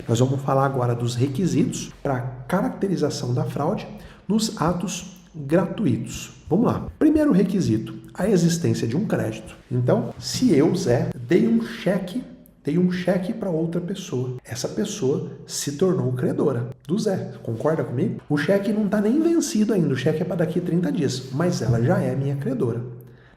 Nós vamos falar agora dos requisitos para caracterização da fraude nos atos gratuitos. Vamos lá. Primeiro requisito, a existência de um crédito. Então, se eu, Zé, dei um cheque para outra pessoa, essa pessoa se tornou credora do Zé. Concorda comigo? O cheque não está nem vencido ainda, o cheque é para daqui 30 dias, mas ela já é minha credora.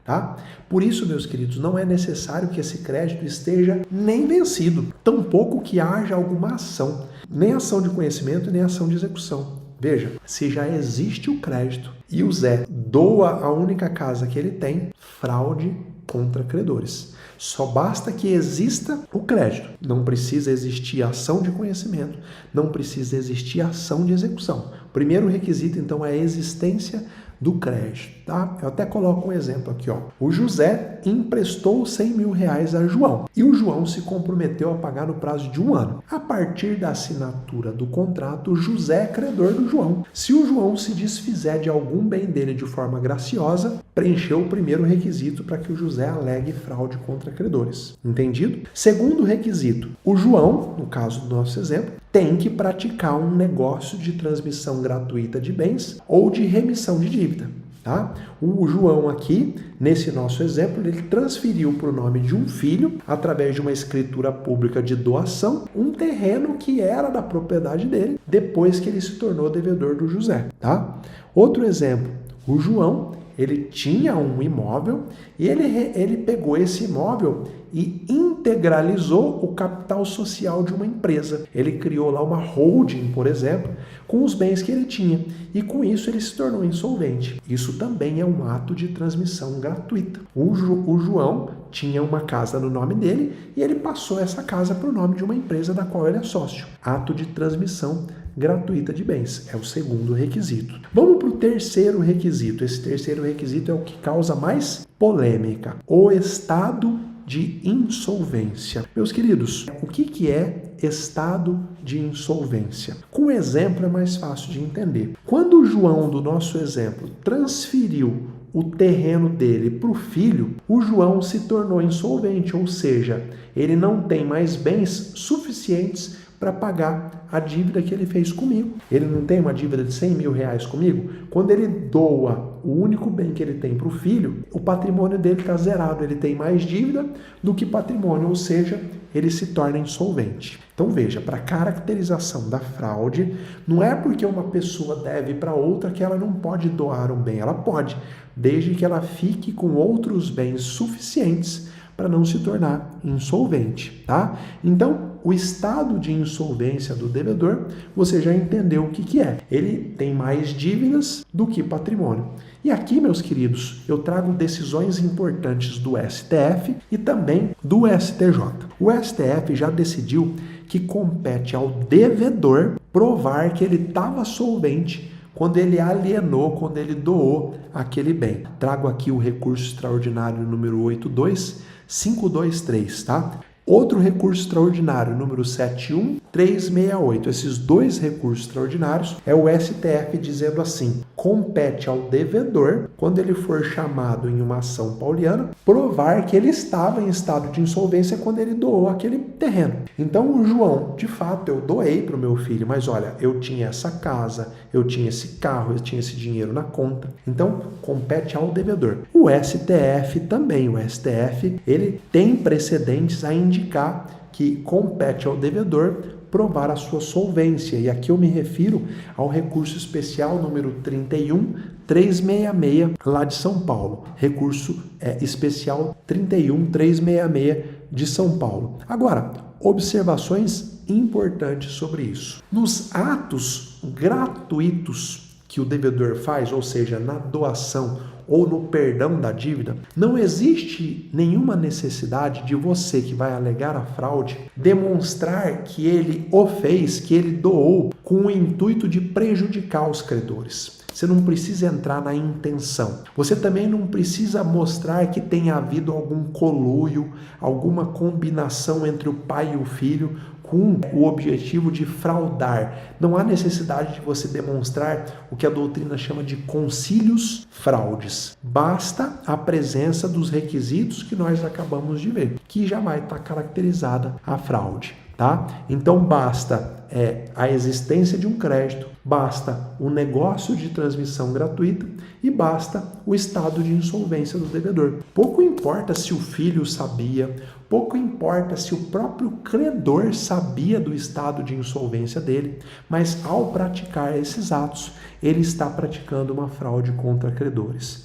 Tá? Por isso, meus queridos, não é necessário que esse crédito esteja nem vencido, tampouco que haja alguma ação, nem ação de conhecimento, nem ação de execução. Veja, se já existe o crédito e o Zé doa a única casa que ele tem, fraude contra credores. Só basta que exista o crédito. Não precisa existir ação de conhecimento, não precisa existir ação de execução. O primeiro requisito, então, é a existência do crédito, tá? Eu até coloco um exemplo aqui, ó. O José emprestou 100 mil reais a João e o João se comprometeu a pagar no prazo de 1 ano. A partir da assinatura do contrato, o José é credor do João. Se o João se desfizer de algum bem dele de forma graciosa, preencheu o primeiro requisito para que o José alegue fraude contra credores. Entendido? Segundo requisito, o João, no caso do nosso exemplo, tem que praticar um negócio de transmissão gratuita de bens ou de remissão de dívida. Tá? O João aqui, nesse nosso exemplo, ele transferiu para o nome de um filho, através de uma escritura pública de doação, um terreno que era da propriedade dele, depois que ele se tornou devedor do José. Tá? Outro exemplo, o João, ele tinha um imóvel e ele pegou esse imóvel e integralizou o capital social de uma empresa. Ele criou lá uma holding, por exemplo, com os bens que ele tinha. E com isso ele se tornou insolvente. Isso também é um ato de transmissão gratuita. O João tinha uma casa no nome dele e ele passou essa casa para o nome de uma empresa da qual ele é sócio. Ato de transmissão gratuita de bens. É o segundo requisito. Vamos para o terceiro requisito. Esse terceiro requisito é o que causa mais polêmica. O estado de insolvência. Meus queridos, o que é estado de insolvência? Com o exemplo é mais fácil de entender. Quando o João, do nosso exemplo, transferiu o terreno dele para o filho, o João se tornou insolvente, ou seja, ele não tem mais bens suficientes para pagar a dívida que ele fez comigo. Ele não tem uma dívida de 100 mil reais comigo? Quando ele doa o único bem que ele tem para o filho, o patrimônio dele está zerado. Ele tem mais dívida do que patrimônio, ou seja, ele se torna insolvente. Então veja, para caracterização da fraude, não é porque uma pessoa deve para outra que ela não pode doar um bem. Ela pode, desde que ela fique com outros bens suficientes para não se tornar insolvente, tá? Então, o estado de insolvência do devedor, você já entendeu o que é. Ele tem mais dívidas do que patrimônio. E aqui, meus queridos, eu trago decisões importantes do STF e também do STJ. O STF já decidiu que compete ao devedor provar que ele estava solvente quando ele alienou, quando ele doou aquele bem. Trago aqui o recurso extraordinário número 82523, tá? Outro recurso extraordinário, número 71368. Esses dois recursos extraordinários é o STF dizendo assim: compete ao devedor, quando ele for chamado em uma ação pauliana, provar que ele estava em estado de insolvência quando ele doou aquele terreno. Então, o João, de fato, eu doei para o meu filho, mas olha, eu tinha essa casa, eu tinha esse carro, eu tinha esse dinheiro na conta. Então, compete ao devedor. O STF também, o STF, ele tem precedentes a indicar que compete ao devedor provar a sua solvência. E aqui eu me refiro ao recurso especial número 31366, lá de São Paulo. Recurso especial 31366 de São Paulo. Agora, observações importantes sobre isso. Nos atos gratuitos que o devedor faz, ou seja, na doação ou no perdão da dívida, não existe nenhuma necessidade de você que vai alegar a fraude demonstrar que ele o fez, que ele doou com o intuito de prejudicar os credores. Você não precisa entrar na intenção. Você também não precisa mostrar que tenha havido algum conluio, alguma combinação entre o pai e o filho com o objetivo de fraudar. Não há necessidade de você demonstrar o que a doutrina chama de concílios fraudes. Basta a presença dos requisitos que nós acabamos de ver, que já vai estar caracterizada a fraude. tá? Então basta a existência de um crédito, basta o negócio de transmissão gratuita e basta o estado de insolvência do devedor. Pouco importa se o filho sabia, pouco importa se o próprio credor sabia do estado de insolvência dele, mas ao praticar esses atos, ele está praticando uma fraude contra credores.